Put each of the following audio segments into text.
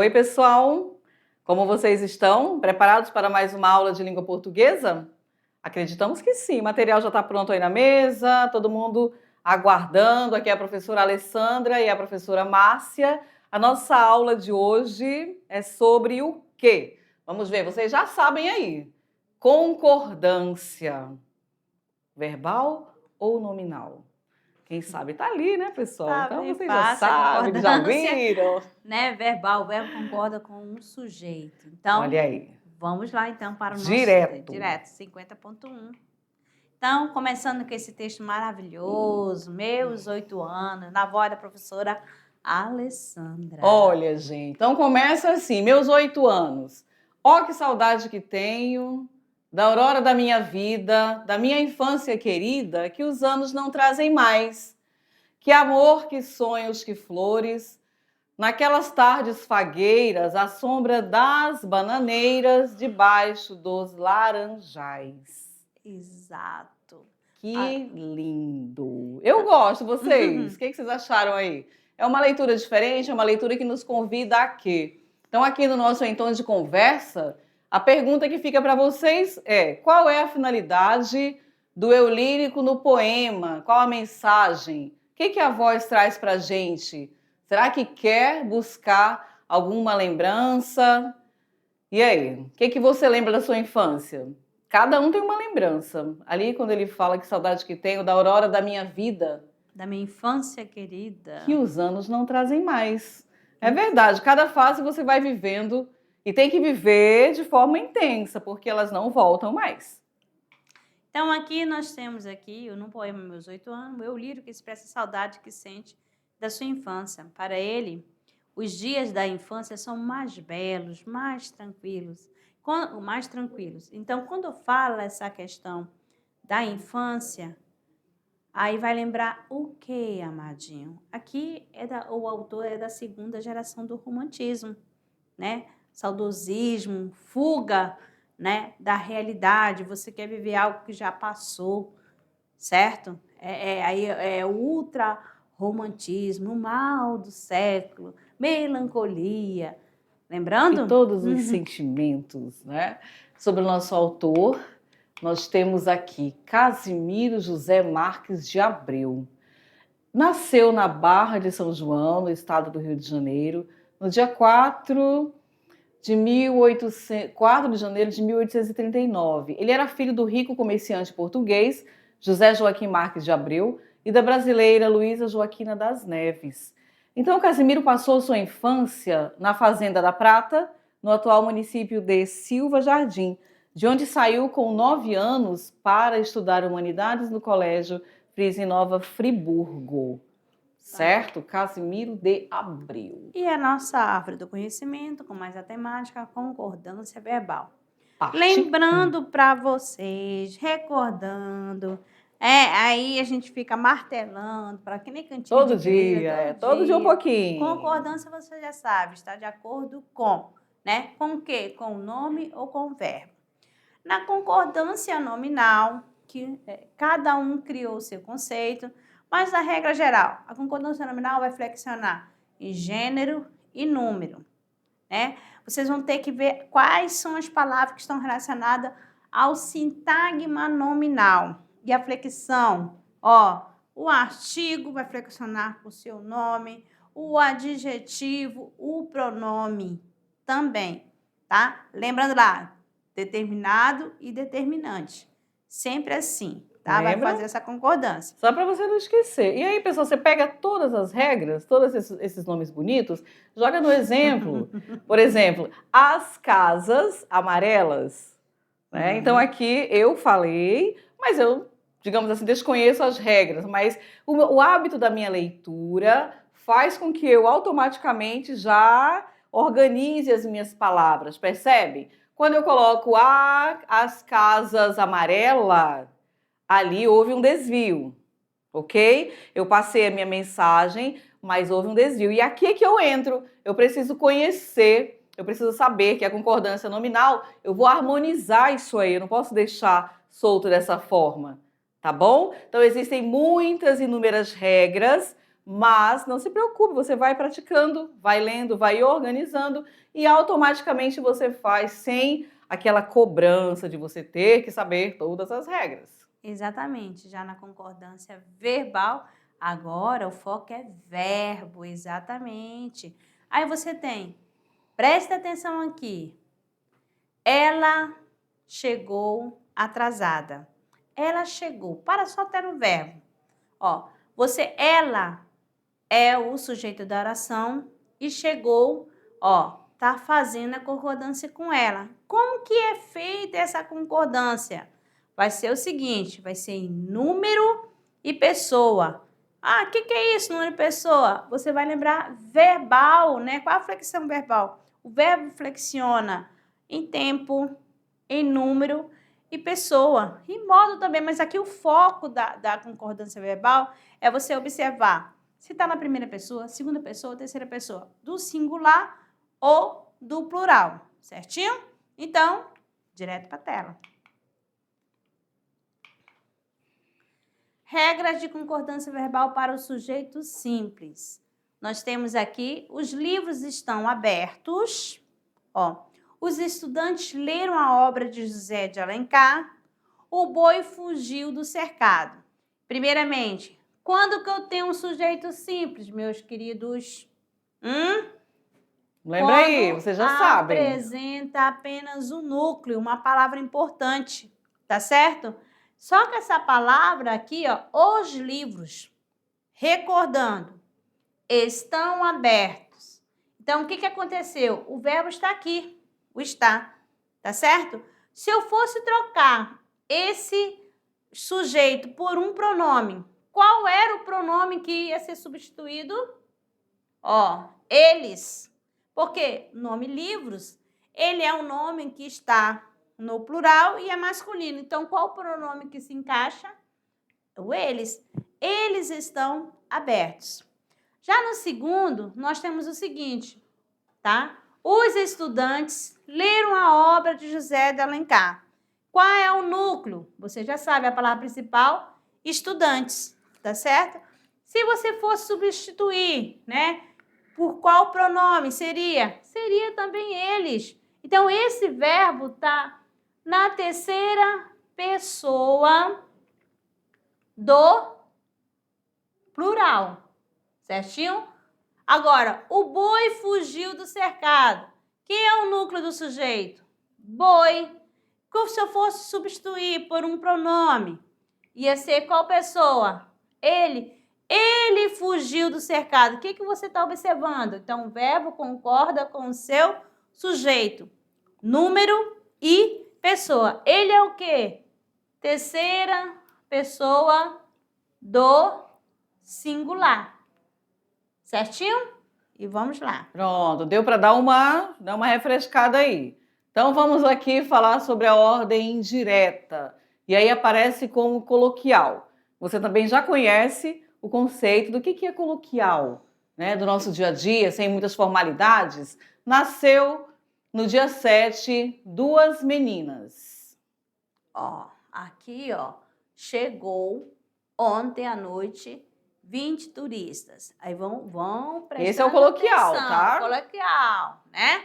Oi, pessoal! Como vocês estão? Preparados para mais uma aula de língua portuguesa? Acreditamos que sim. O material já está pronto aí na mesa, todo mundo aguardando. Aqui é a professora Alessandra e a professora Márcia. A nossa aula de hoje é sobre o quê? Vamos ver, vocês já sabem aí. Concordância. Verbal ou nominal? Quem sabe tá ali, né, pessoal? Tá Então bem vocês já fácil a sabem, já concordância, viram. né? Verbal, o verbo concorda com um sujeito. Então, Olha aí. vamos lá então para o nosso Direto. 50.1. Então, começando com esse texto maravilhoso, meus 8 anos, na voz da professora Alessandra. Olha, gente, então começa assim, meus 8 anos. Ó, que saudade que tenho da aurora da minha vida, da minha infância querida, que os anos não trazem mais. Que amor, que sonhos, que flores, naquelas tardes fagueiras, à sombra das bananeiras, debaixo dos laranjais. Exato. Que lindo! Eu gosto, vocês? O que vocês acharam aí? É uma leitura diferente, é uma leitura que nos convida a quê? Então, aqui no nosso Em Tom de Conversa, a pergunta que fica para vocês é: qual é a finalidade do eu lírico no poema? Qual a mensagem? O que a voz traz para a gente? Será que quer buscar alguma lembrança? E aí, o que você lembra da sua infância? Cada um tem uma lembrança. Ali, quando ele fala que saudade que tenho da aurora da minha vida, Da minha infância querida. que os anos não trazem mais. É verdade, cada fase você vai vivendo e tem que viver de forma intensa, porque elas não voltam mais. Então, aqui nós temos aqui, no poema Meus 8 anos, eu lírico que expressa a saudade que sente da sua infância. Para ele, os dias da infância são mais belos, mais tranquilos. Então, quando fala essa questão da infância, aí vai lembrar o quê, amadinho? Aqui o autor é da segunda geração do romantismo, né? Saudosismo, fuga, né, da realidade, você quer viver algo que já passou, certo? Aí é ultra romantismo, o mal do século, melancolia, lembrando? E todos os sentimentos, né? Sobre o nosso autor, nós temos aqui Casimiro José Marques de Abreu. Nasceu na Barra de São João, no estado do Rio de Janeiro, no dia 4 de janeiro de 1839. Ele era filho do rico comerciante português José Joaquim Marques de Abreu e da brasileira Luísa Joaquina das Neves. Então, Casimiro passou sua infância na Fazenda da Prata, no atual município de Silva Jardim, de onde saiu com 9 anos para estudar humanidades no Colégio Frize Nova Friburgo. Certo? Casimiro de Abreu. E a nossa árvore do conhecimento, com mais a temática, a concordância verbal. Parte Lembrando para vocês, recordando, aí a gente fica martelando, para que nem cantinho todo de igreja, todo dia um pouquinho. Concordância você já sabe, está de acordo com, né? Com o quê? Com o nome ou com o verbo. Na concordância nominal, que cada um criou o seu conceito, mas na regra geral, a concordância nominal vai flexionar em gênero e número, né? Vocês vão ter que ver quais são as palavras que estão relacionadas ao sintagma nominal. E a flexão, o artigo vai flexionar com o seu nome, o adjetivo, o pronome também, tá? Lembrando lá, determinado e determinante. Sempre assim, tá? Lembra? Vai fazer essa concordância. Só para você não esquecer. E aí, pessoal, você pega todas as regras, todos esses nomes bonitos, joga no exemplo. Por exemplo, as casas amarelas. Né? Então, aqui eu falei, mas eu, digamos assim, desconheço as regras. Mas o hábito da minha leitura faz com que eu automaticamente já organize as minhas palavras, percebe? Quando eu coloco as casas amarelas, ali houve um desvio, ok? Eu passei a minha mensagem, mas houve um desvio. E aqui é que eu entro. Eu preciso conhecer, eu preciso saber que a concordância nominal, eu vou harmonizar isso aí, eu não posso deixar solto dessa forma, tá bom? Então, existem muitas inúmeras regras Mas não se preocupe, você vai praticando, vai lendo, vai organizando e automaticamente você faz sem aquela cobrança de você ter que saber todas as regras. Exatamente. Já na concordância verbal, agora o foco é verbo, exatamente. Aí você tem, presta atenção aqui. Ela chegou atrasada. Ela chegou. Para só ter o verbo. Ó, ela é o sujeito da oração e chegou, ó, tá fazendo a concordância com ela. Como que é feita essa concordância? Vai ser o seguinte, vai ser em número e pessoa. Ah, o que é isso, número e pessoa? Você vai lembrar verbal, né? Qual a flexão verbal? O verbo flexiona em tempo, em número e pessoa. E modo também, mas aqui o foco da concordância verbal é você observar se está na primeira pessoa, segunda pessoa, terceira pessoa, do singular ou do plural, certinho? Então, direto para a tela. Regras de concordância verbal para o sujeito simples. Nós temos aqui, os livros estão abertos. Ó, os estudantes leram a obra de José de Alencar. O boi fugiu do cercado. Primeiramente, quando que eu tenho um sujeito simples, meus queridos? Lembra aí, vocês já sabem. Apresenta apenas o núcleo, uma palavra importante, tá certo? Só que essa palavra aqui, ó, os livros, recordando, estão abertos. Então, o que aconteceu? O verbo está aqui, o está, tá certo? Se eu fosse trocar esse sujeito por um pronome, qual era o pronome que ia ser substituído? Ó, eles. Porque nome livros, ele é um nome que está no plural e é masculino. Então, qual o pronome que se encaixa? O eles. Eles estão abertos. Já no segundo, nós temos o seguinte, tá? Os estudantes leram a obra de José de Alencar. Qual é o núcleo? Você já sabe a palavra principal, estudantes, tá certo? Se você fosse substituir, né? Por qual pronome seria? Seria também eles. Então, esse verbo está na terceira pessoa do plural, certinho? Agora, o boi fugiu do cercado. Quem é o núcleo do sujeito? Boi. Se eu fosse substituir por um pronome, ia ser qual pessoa? Ele. Ele fugiu do cercado. O que você está observando? Então, o verbo concorda com o seu sujeito. Número e pessoa. Ele é o quê? Terceira pessoa do singular. Certinho? E vamos lá. Pronto, deu para dar uma refrescada aí. Então, vamos aqui falar sobre a ordem indireta. E aí aparece como coloquial. Você também já conhece o conceito do que é coloquial, né? Do nosso dia a dia, sem muitas formalidades. Nasceu no dia 7, 2 meninas. Ó, aqui, ó, chegou ontem à noite 20 turistas. Aí vão prestar Esse é o coloquial, atenção, tá? Coloquial, né?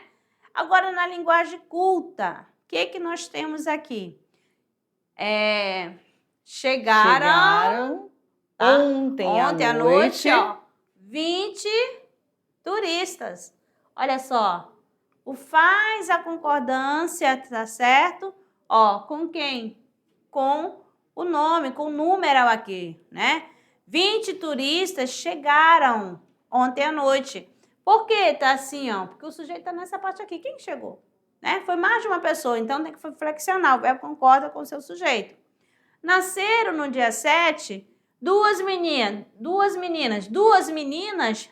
Agora, na linguagem culta, o que nós temos aqui? Chegaram tá? ontem à noite, ó, 20 turistas. Olha só, faz a concordância, tá certo? Ó, com quem? Com o nome, com o número aqui, né? 20 turistas chegaram ontem à noite. Por que tá assim, ó? Porque o sujeito tá nessa parte aqui. Quem chegou? Né? Foi mais de uma pessoa, então tem que flexionar. O verbo concorda com o seu sujeito. Nasceram no dia 7 duas meninas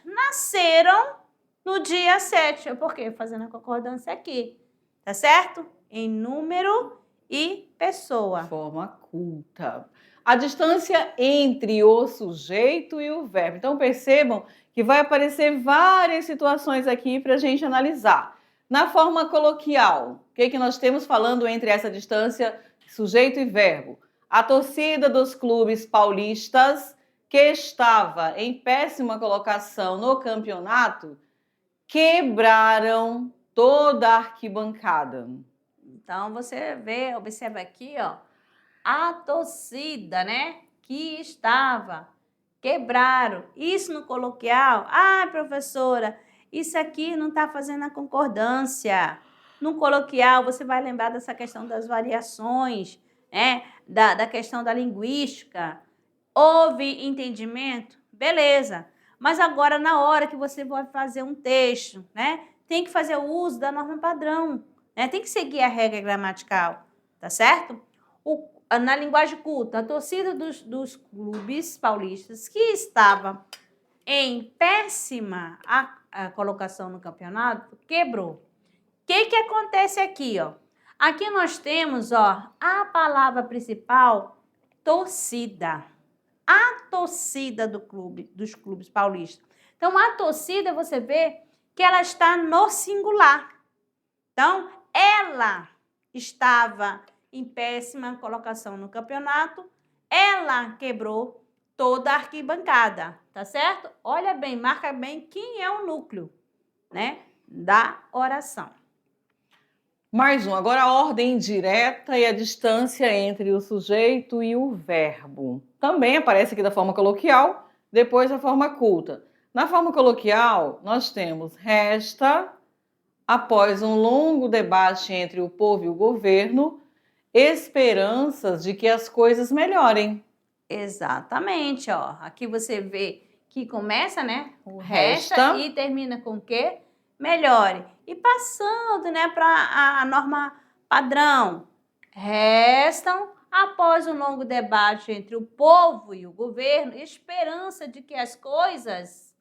nasceram no dia 7. Por quê? Fazendo a concordância aqui. Tá certo? Em número e pessoa. Forma culta. A distância entre o sujeito e o verbo. Então, percebam que vai aparecer várias situações aqui para a gente analisar. Na forma coloquial, o que nós temos falando entre essa distância sujeito e verbo? A torcida dos clubes paulistas que estava em péssima colocação no campeonato quebraram toda a arquibancada. Então, você vê, observa aqui, ó, a torcida, né, que estava, quebraram. Isso no coloquial, professora, isso aqui não está fazendo a concordância. No coloquial, você vai lembrar dessa questão das variações, né, da questão da linguística. Houve entendimento? Beleza. Mas agora, na hora que você vai fazer um texto, né, tem que fazer o uso da norma padrão, né, tem que seguir a regra gramatical, tá certo? Na linguagem culta, a torcida dos clubes paulistas que estava em péssima a colocação no campeonato, quebrou. O que acontece aqui, ó? Aqui nós temos, ó, a palavra principal, torcida. A torcida dos clubes paulistas. Então, a torcida, você vê que ela está no singular. Então, ela estava em péssima colocação no campeonato, ela quebrou toda a arquibancada, tá certo? Olha bem, marca bem quem é o núcleo, né, da oração. Mais um, agora a ordem direta e a distância entre o sujeito e o verbo. Também aparece aqui da forma coloquial, depois da forma culta. Na forma coloquial, nós temos resta, após um longo debate entre o povo e o governo, esperanças de que as coisas melhorem. Exatamente, ó. Aqui você vê que começa, né, o Resta. e termina com o quê? Melhore. E passando, né, para a norma padrão. Restam, após um longo debate entre o povo e o governo, esperança de que as coisas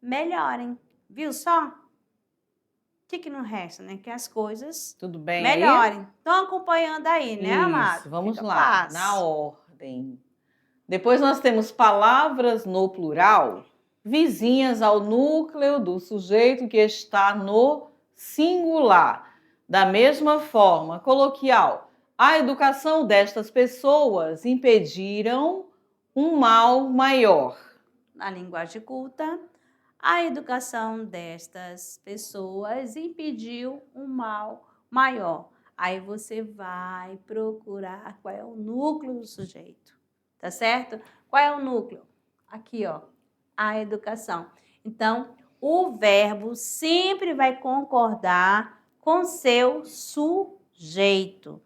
melhorem. Viu só? O que não resta, né? Que as coisas Tudo bem melhorem. aí? Estão acompanhando aí, né, amado? Isso, vamos Fica lá, fácil. na ordem. Depois nós temos palavras no plural, vizinhas ao núcleo do sujeito que está no singular. Da mesma forma, coloquial, a educação destas pessoas impediram um mal maior. Na linguagem culta, a educação destas pessoas impediu um mal maior. Aí você vai procurar qual é o núcleo do sujeito, tá certo? Qual é o núcleo? Aqui, ó, a educação. Então, o verbo sempre vai concordar com seu sujeito.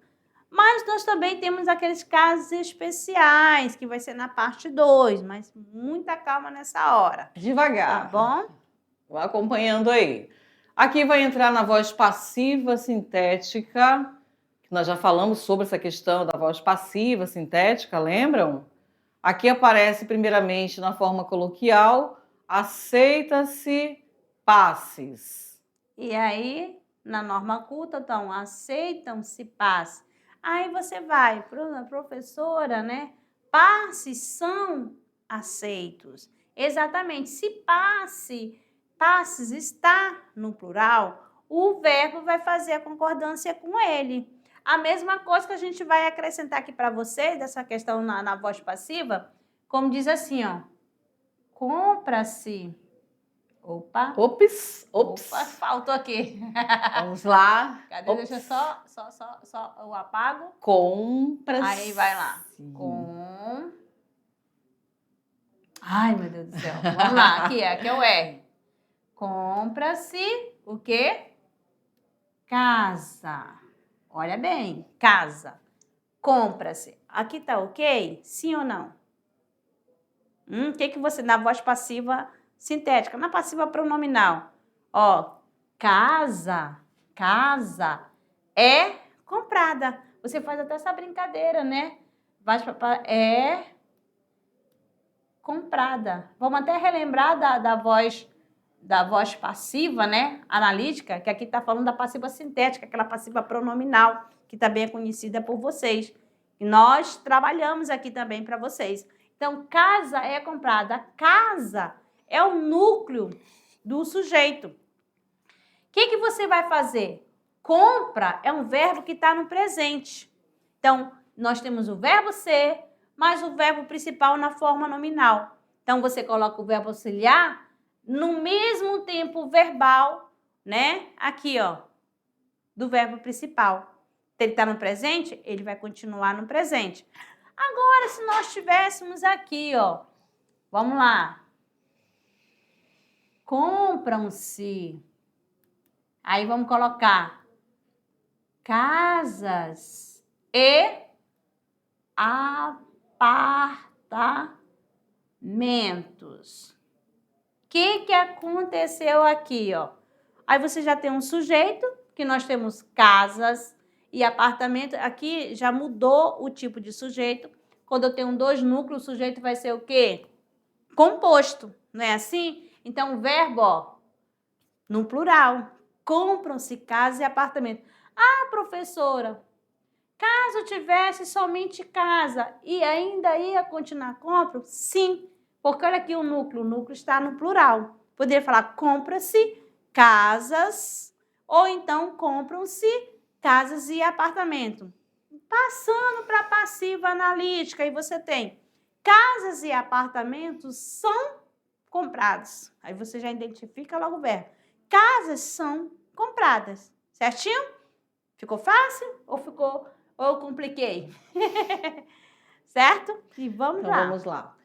Mas nós também temos aqueles casos especiais, que vai ser na parte 2, mas muita calma nessa hora. Devagar. Tá bom? Vá acompanhando aí. Aqui vai entrar na voz passiva sintética, que nós já falamos sobre essa questão da voz passiva sintética, lembram? Aqui aparece primeiramente na forma coloquial, aceita-se passes. E aí, na norma culta, então, aceitam-se passes. Aí você vai, professora, né? Passes são aceitos. Exatamente. Se passes está no plural, o verbo vai fazer a concordância com ele. A mesma coisa que a gente vai acrescentar aqui para vocês, dessa questão na voz passiva, como diz assim, ó. Compra-se. Opa, faltou aqui. Vamos lá. Cadê? Deixa só eu apago. Compra-se. Aí vai lá. Ai, meu Deus do céu. Vamos lá, aqui é o R. Compra-se o quê? Casa. Olha bem, casa. Compra-se. Aqui tá ok? Sim ou não? O que você, na voz passiva sintética, na passiva pronominal, ó, casa é comprada. Você faz até essa brincadeira, né? É comprada. Vamos até relembrar da voz passiva, né? Analítica, que aqui está falando da passiva sintética, aquela passiva pronominal, que também é conhecida por vocês. E nós trabalhamos aqui também para vocês. Então, casa é comprada. Casa é o núcleo do sujeito. O que você vai fazer? Compra é um verbo que está no presente. Então, nós temos o verbo ser, mas o verbo principal na forma nominal. Então, você coloca o verbo auxiliar no mesmo tempo verbal, né? Aqui, ó, do verbo principal. Se ele está no presente, ele vai continuar no presente. Agora, se nós tivéssemos aqui, ó, vamos lá. Compram-se. Aí vamos colocar casas e apartamentos. O que aconteceu aqui, ó? Aí você já tem um sujeito, que nós temos casas e apartamento. Aqui já mudou o tipo de sujeito. Quando eu tenho dois núcleos, o sujeito vai ser o quê? Composto, não é assim? Então, o verbo, ó, no plural. Compram-se casas e apartamentos. Ah, professora, caso tivesse somente casa e ainda ia continuar compra? Sim, porque olha aqui o núcleo está no plural. Poderia falar compra-se casas ou então compram-se casas e apartamento. Passando para a passiva analítica, aí você tem casas e apartamentos são comprados. Aí você já identifica logo o verbo. Casas são compradas, certinho? Ficou fácil ou eu compliquei? Certo? E vamos Então, lá. vamos lá.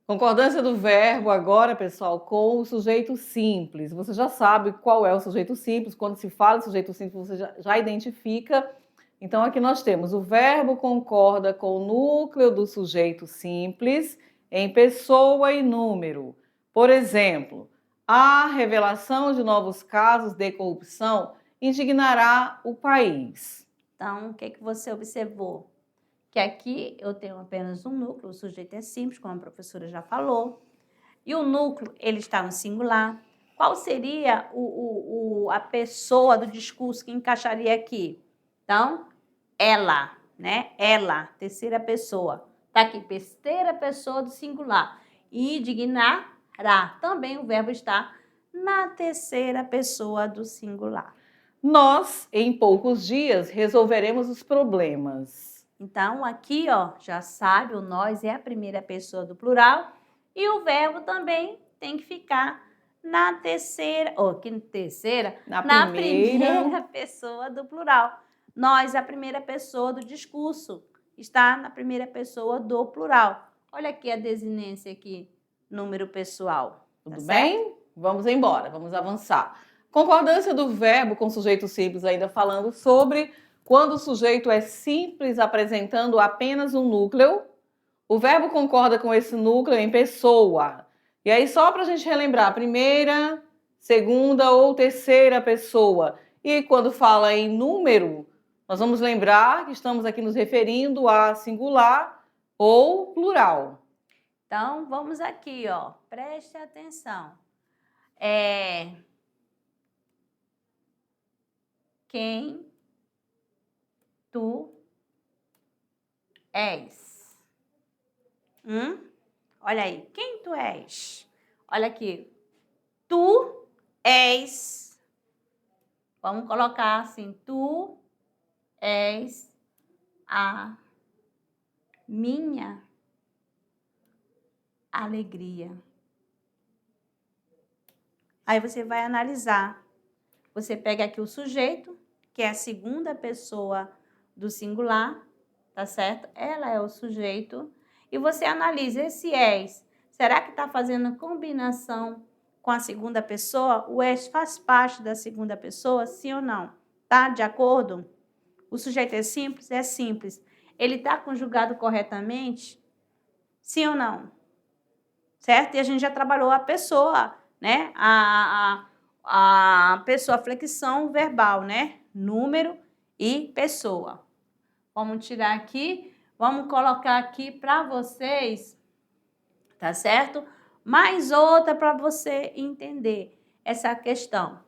Concordância do verbo agora, pessoal, com o sujeito simples. Você já sabe qual é o sujeito simples. Quando se fala em sujeito simples, você já identifica. Então, aqui nós temos o verbo concorda com o núcleo do sujeito simples em pessoa e número. Por exemplo, a revelação de novos casos de corrupção indignará o país. Então, o que você observou? Que aqui eu tenho apenas um núcleo, o sujeito é simples, como a professora já falou. E o núcleo, ele está no singular. Qual seria a pessoa do discurso que encaixaria aqui? Então, ela, né? Ela, terceira pessoa. Está aqui, terceira pessoa do singular. E indignará. Também o verbo está na terceira pessoa do singular. Nós, em poucos dias, resolveremos os problemas. Então, aqui, ó, já sabe, o nós é a primeira pessoa do plural e o verbo também tem que ficar na terceira, ou que terceira? Na primeira pessoa do plural. Nós, a primeira pessoa do discurso, está na primeira pessoa do plural. Olha aqui a desinência aqui, número pessoal. Tudo Tá bem? certo? Vamos embora, vamos avançar. Concordância do verbo com sujeito simples, ainda falando sobre quando o sujeito é simples, apresentando apenas um núcleo. O verbo concorda com esse núcleo em pessoa. E aí, só para a gente relembrar, primeira, segunda ou terceira pessoa. E quando fala em número, nós vamos lembrar que estamos aqui nos referindo a singular ou plural. Então, vamos aqui, ó. Preste atenção. Quem tu és? Olha aí, quem tu és? Olha aqui, tu és. Vamos colocar assim, tu és a minha alegria. Aí você vai analisar. Você pega aqui o sujeito, que é a segunda pessoa do singular, tá certo? Ela é o sujeito. E você analisa esse és. Será que está fazendo combinação com a segunda pessoa? O és faz parte da segunda pessoa, sim ou não? Tá de acordo? O sujeito é simples? É simples. Ele está conjugado corretamente? Sim ou não? Certo? E a gente já trabalhou a pessoa, né? A pessoa, a flexão verbal, né? Número e pessoa. Vamos tirar aqui, vamos colocar aqui para vocês, tá certo? Mais outra para você entender essa questão.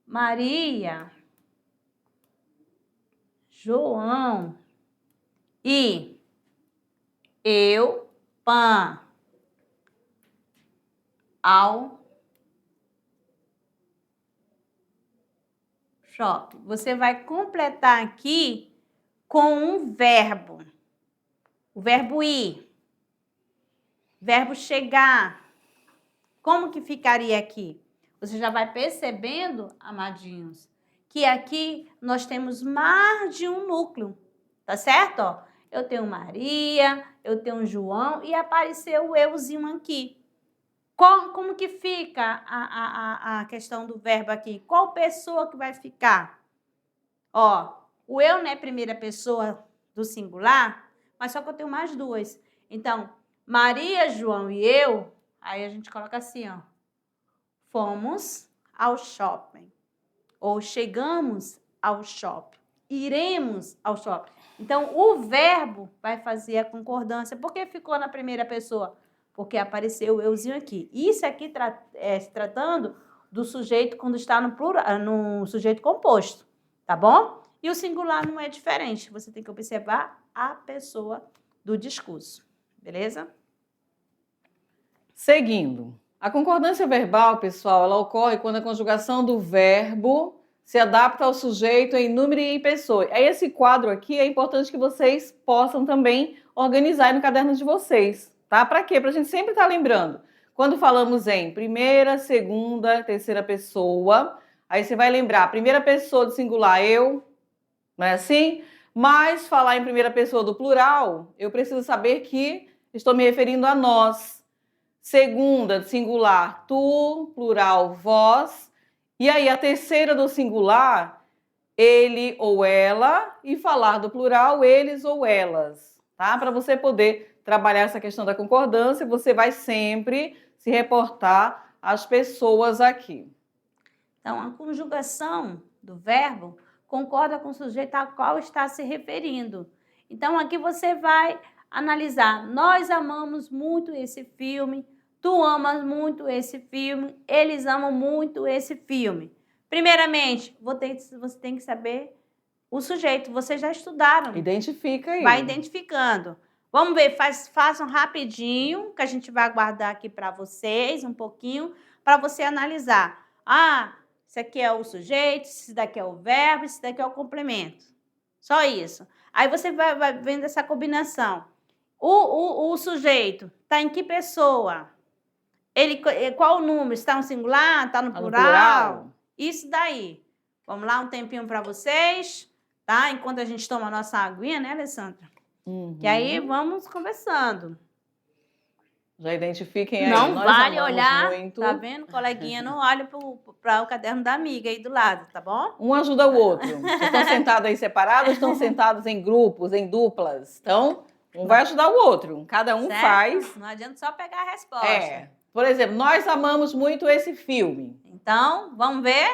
Maria, João e eu, pã, ao shopping. Você vai completar aqui com um verbo. O verbo ir. Verbo chegar. Como que ficaria aqui? Você já vai percebendo, amadinhos, que aqui nós temos mais de um núcleo. Tá certo? Ó, eu tenho Maria, eu tenho João e apareceu o euzinho aqui. Como que fica a questão do verbo aqui? Qual pessoa que vai ficar? Ó, o eu não é primeira pessoa do singular, mas só que eu tenho mais duas. Então, Maria, João e eu, aí a gente coloca assim, ó. Fomos ao shopping. Ou chegamos ao shopping. Iremos ao shopping. Então, o verbo vai fazer a concordância. Por que ficou na primeira pessoa? Porque apareceu o euzinho aqui. Isso aqui se tratando do sujeito quando está no plural, no sujeito composto, tá bom? E o singular não é diferente. Você tem que observar a pessoa do discurso, beleza? Seguindo. A concordância verbal, pessoal, ela ocorre quando a conjugação do verbo se adapta ao sujeito em número e em pessoa. Aí esse quadro aqui é importante que vocês possam também organizar no caderno de vocês, tá? Para quê? Para a gente sempre estar lembrando. Quando falamos em primeira, segunda, terceira pessoa, aí você vai lembrar, primeira pessoa do singular, eu, não é assim? Mas falar em primeira pessoa do plural, eu preciso saber que estou me referindo a nós. Segunda, do singular, tu, plural, vós. E aí, a terceira do singular, ele ou ela. E falar do plural, eles ou elas. Tá? Para você poder trabalhar essa questão da concordância, você vai sempre se reportar às pessoas aqui. Então, a conjugação do verbo concorda com o sujeito ao qual está se referindo. Então, aqui você vai analisar. Nós amamos muito esse filme. Tu amas muito esse filme, eles amam muito esse filme. Primeiramente, você tem que saber o sujeito, vocês já estudaram. Identifica aí. Vai identificando. Vamos ver, façam rapidinho, que a gente vai aguardar aqui para vocês, um pouquinho, para você analisar. Ah, isso aqui é o sujeito, isso daqui é o verbo, isso daqui é o complemento. Só isso. Aí você vai vendo essa combinação. O sujeito está em que pessoa? Qual o número? Está no singular? Está no plural? Isso daí. Vamos lá, um tempinho para vocês, tá? Enquanto a gente toma a nossa aguinha, né, Alessandra? Uhum. Que aí vamos conversando. Já identifiquem aí. Não Nós vale amamos olhar, muito. tá vendo? Coleguinha, não olha para o caderno da amiga aí do lado, tá bom? Um ajuda o outro. Vocês estão sentados aí separados ou estão sentados em grupos, em duplas? Então, um vai ajudar o outro. Cada um Certo? faz. Não adianta só pegar a resposta. É. Por exemplo, nós amamos muito esse filme. Então, vamos ver?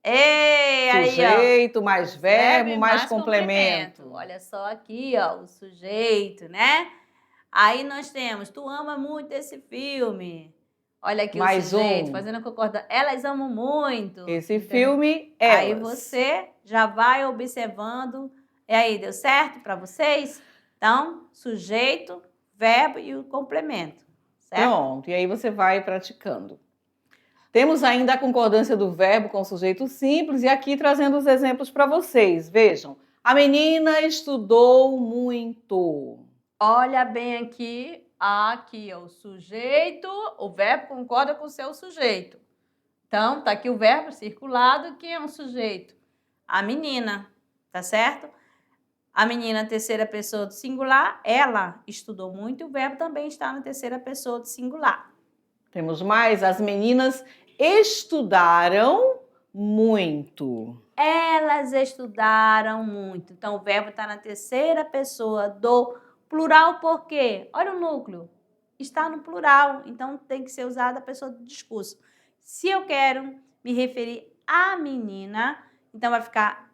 Ei, aí, ó. Sujeito, mais verbo, mais complemento. Olha só aqui, ó, o sujeito, né? Aí nós temos, tu ama muito esse filme. Olha aqui Mais o sujeito, um. fazendo a concordância. Elas amam muito. Esse Entendeu? filme, elas. Aí você já vai observando. E aí, deu certo para vocês? Então, sujeito, verbo e o complemento. Certo? Pronto, e aí você vai praticando. Temos ainda a concordância do verbo com o sujeito simples e aqui trazendo os exemplos para vocês. Vejam, a menina estudou muito. Olha bem aqui, aqui é o sujeito, o verbo concorda com o seu sujeito. Então, tá aqui o verbo circulado, quem é o sujeito? A menina, tá certo? A menina, terceira pessoa do singular, ela estudou muito e o verbo também está na terceira pessoa do singular. Temos mais, as meninas estudaram muito. Elas estudaram muito. Então, o verbo está na terceira pessoa do plural, por quê? Olha o núcleo. Está no plural, então tem que ser usada a pessoa do discurso. Se eu quero me referir à menina, então vai ficar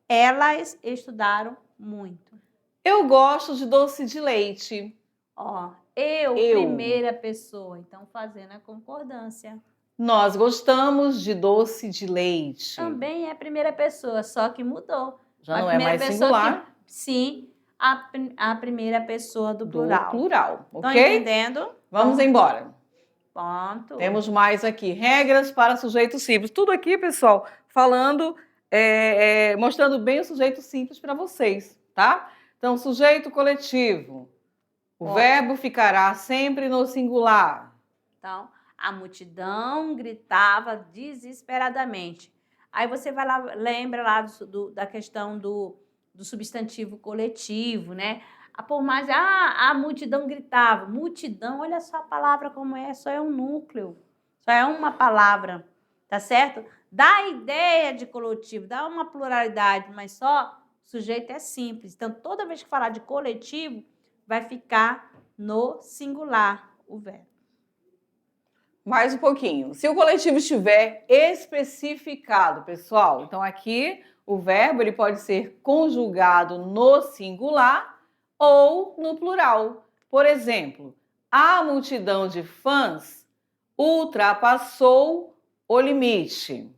elas estudaram muito. Eu gosto de doce de leite. Ó, eu, primeira pessoa, então fazendo a concordância. Nós gostamos de doce de leite. Também é primeira pessoa, só que mudou. Já não é mais singular. Sim, a primeira pessoa do plural. Do plural, Estão ok? entendendo? Vamos embora. Ponto. Temos mais aqui, regras para sujeito simples. Tudo aqui, pessoal, falando mostrando bem o sujeito simples para vocês, tá? Então, sujeito coletivo. O verbo ficará sempre no singular. Então, a multidão gritava desesperadamente. Aí você vai lá, lembra lá da questão do substantivo coletivo, né? Por mais, a multidão gritava. Multidão, olha só a palavra como é, só é um núcleo, só é uma palavra, tá certo? Dá a ideia de coletivo, dá uma pluralidade, mas só o sujeito é simples. Então, toda vez que falar de coletivo, vai ficar no singular o verbo. Mais um pouquinho. Se o coletivo estiver especificado, pessoal, então aqui o verbo ele pode ser conjugado no singular ou no plural. Por exemplo, a multidão de fãs ultrapassou o limite.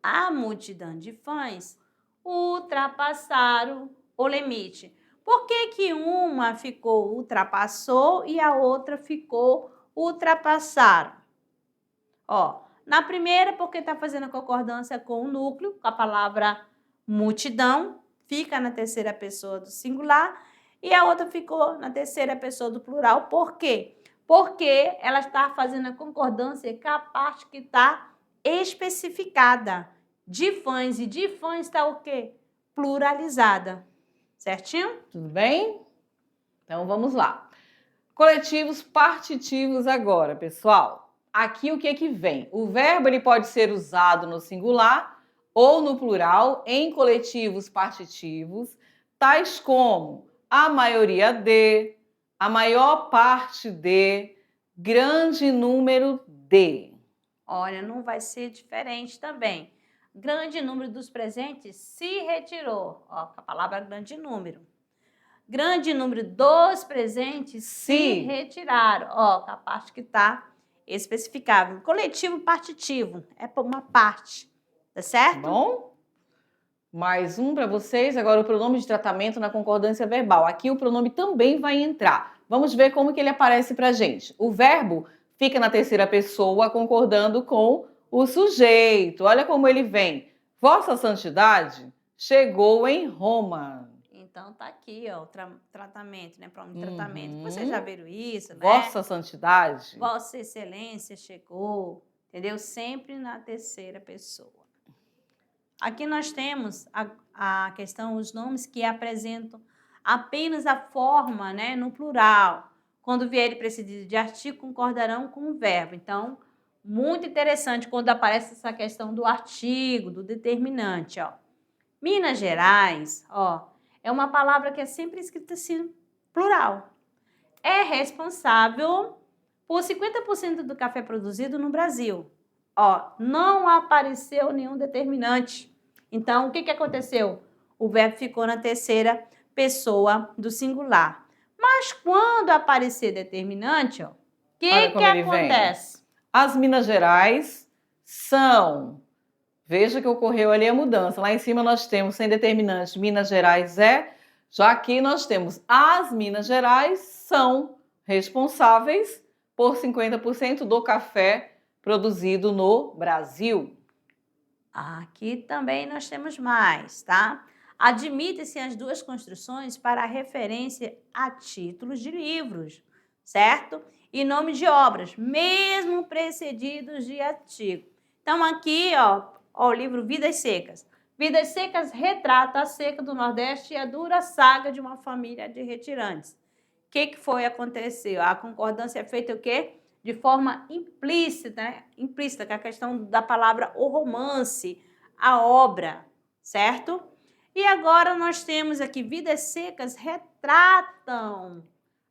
A multidão de fãs ultrapassaram o limite. Por que uma ficou ultrapassou e a outra ficou ultrapassaram? Ó, na primeira, porque está fazendo a concordância com o núcleo, com a palavra multidão, fica na terceira pessoa do singular, e a outra ficou na terceira pessoa do plural. Por quê? Porque ela está fazendo a concordância com a parte que está especificada. De fãs, e de fãs está o quê? Pluralizada. Certinho? Tudo bem? Então vamos lá. Coletivos partitivos agora, pessoal. Aqui o que vem? O verbo ele pode ser usado no singular ou no plural em coletivos partitivos, tais como a maioria de, a maior parte de, grande número de. Olha, não vai ser diferente também. Grande número dos presentes se retirou. Ó, com a palavra grande número. Grande número dos presentes se retiraram. Ó, com a parte que está especificável. Coletivo partitivo é por uma parte, tá certo? Bom, mais um para vocês. Agora o pronome de tratamento na concordância verbal. Aqui o pronome também vai entrar. Vamos ver como que ele aparece para a gente. O verbo fica na terceira pessoa concordando com o sujeito. Olha como ele vem. Vossa Santidade chegou em Roma. Então tá aqui, ó, o tratamento, né? Pronome de tratamento. Vocês já viram isso, né? Vossa Santidade. Vossa Excelência chegou, entendeu? Sempre na terceira pessoa. Aqui nós temos a questão, os nomes que apresentam apenas a forma, né, no plural. Quando vierem precedido de artigo, concordarão com o verbo. Então, muito interessante quando aparece essa questão do artigo, do determinante, ó. Minas Gerais, ó, é uma palavra que é sempre escrita assim, plural. É responsável por 50% do café produzido no Brasil. Ó, não apareceu nenhum determinante. Então, o que aconteceu? O verbo ficou na terceira pessoa do singular. Mas quando aparecer determinante, ó, o que acontece? As Minas Gerais são... Veja que ocorreu ali a mudança. Lá em cima nós temos sem determinante Minas Gerais é. Já aqui nós temos as Minas Gerais são responsáveis por 50% do café produzido no Brasil. Aqui também nós temos mais, tá? Admite-se as duas construções para referência a títulos de livros, certo? E nome de obras, mesmo precedidos de artigo. Então aqui, ó, o livro Vidas Secas. Vidas Secas retrata a seca do Nordeste e a dura saga de uma família de retirantes. O que foi aconteceu? A concordância é feita o quê? De forma implícita, né? Implícita, que é a questão da palavra o romance, a obra, certo? E agora nós temos aqui Vidas Secas retratam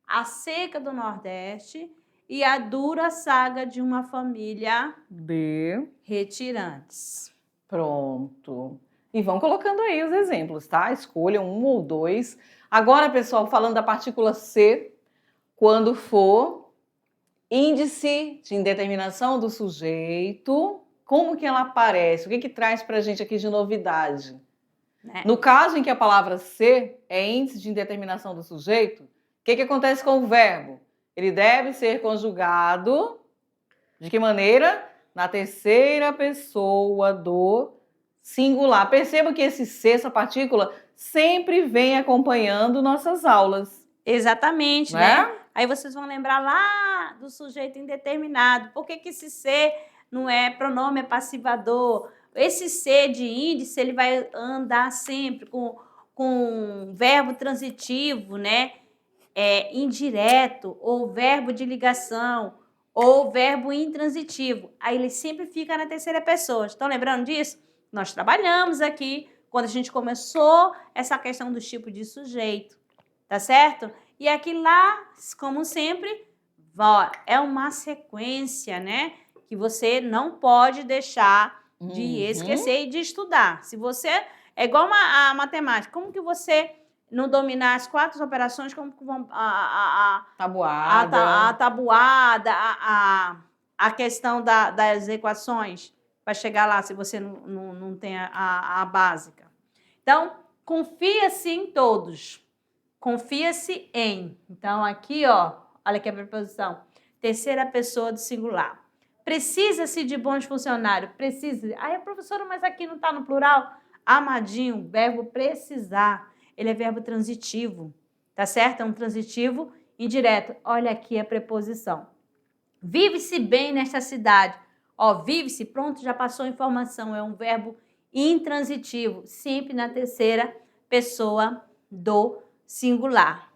a seca do Nordeste e a dura saga de uma família de retirantes. Pronto. E vão colocando aí os exemplos, tá? Escolham um ou dois. Agora, pessoal, falando da partícula C, quando for índice de indeterminação do sujeito, como que ela aparece? O que traz para a gente aqui de novidade? No caso em que a palavra ser é índice de indeterminação do sujeito, o que acontece com o verbo? Ele deve ser conjugado de que maneira? Na terceira pessoa do singular. Perceba que esse ser, essa partícula, sempre vem acompanhando nossas aulas. Exatamente, Né? né? Aí vocês vão lembrar lá do sujeito indeterminado. Por que que esse ser não é pronome passivador? Esse ser de índice, ele vai andar sempre com verbo transitivo, né? Indireto, ou verbo de ligação, ou verbo intransitivo. Aí ele sempre fica na terceira pessoa. Estão lembrando disso? Nós trabalhamos aqui, quando a gente começou essa questão do tipo de sujeito, tá certo? E aqui lá, como sempre, é uma sequência, né? Que você não pode deixar de esquecer e de estudar. Se você... É igual a matemática. Como que você não dominar as 4 operações, como que vão... Tabuada. A tabuada, a questão das equações, para chegar lá, se você não tem a básica. Então, confia-se em todos. Confia-se em. Então, aqui, ó, olha aqui a preposição. Terceira pessoa do singular. Precisa-se de bons funcionários. Precisa. Aí, professora, mas aqui não está no plural? Amadinho, verbo precisar. Ele é verbo transitivo. Tá certo? É um transitivo indireto. Olha aqui a preposição. Vive-se bem nesta cidade. Ó, vive-se, pronto, já passou a informação. É um verbo intransitivo. Sempre na terceira pessoa do singular.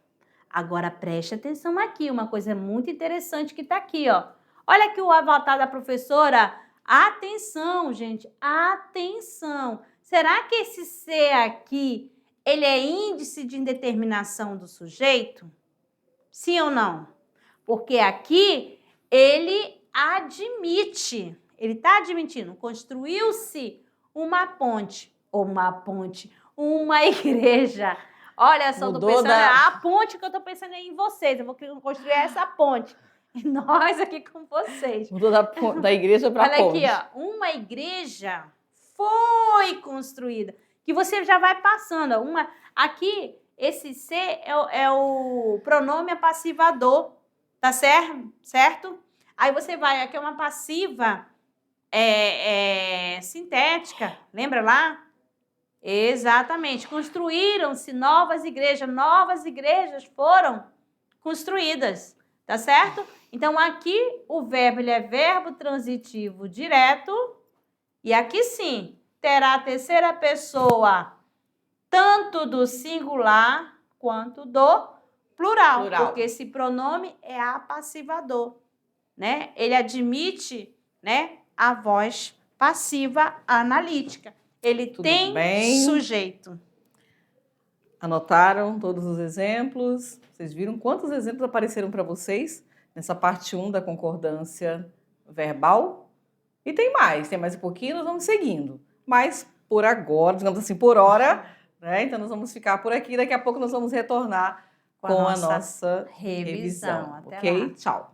Agora preste atenção aqui, uma coisa muito interessante que está aqui, ó. Olha aqui o avatar da professora. Atenção, gente, atenção. Será que esse ser aqui, ele é índice de indeterminação do sujeito? Sim ou não? Porque aqui ele admite, ele está admitindo, construiu-se uma ponte, uma igreja. Olha só, estou pensando, a ponte que eu estou pensando é em vocês. Eu vou construir essa ponte. E nós aqui com vocês. Mudou da igreja para a ponte. Olha aqui, ó, uma igreja foi construída. Que você já vai passando. Aqui, esse ser é o pronome passivador. Tá certo? Aí você vai, aqui é uma passiva sintética. Lembra lá? Exatamente. Construíram-se novas igrejas foram construídas, tá certo? Então, aqui o verbo ele é verbo transitivo direto e aqui sim terá a terceira pessoa tanto do singular quanto do plural. Porque esse pronome é apassivador, né? Ele admite, né, a voz passiva analítica. Ele tem sujeito. Anotaram todos os exemplos? Vocês viram quantos exemplos apareceram para vocês nessa parte 1 da concordância verbal? E tem mais um pouquinho, nós vamos seguindo. Mas por agora, digamos assim, por hora, né? Então nós vamos ficar por aqui. Daqui a pouco nós vamos retornar com a nossa revisão. Até ok? lá. Tchau.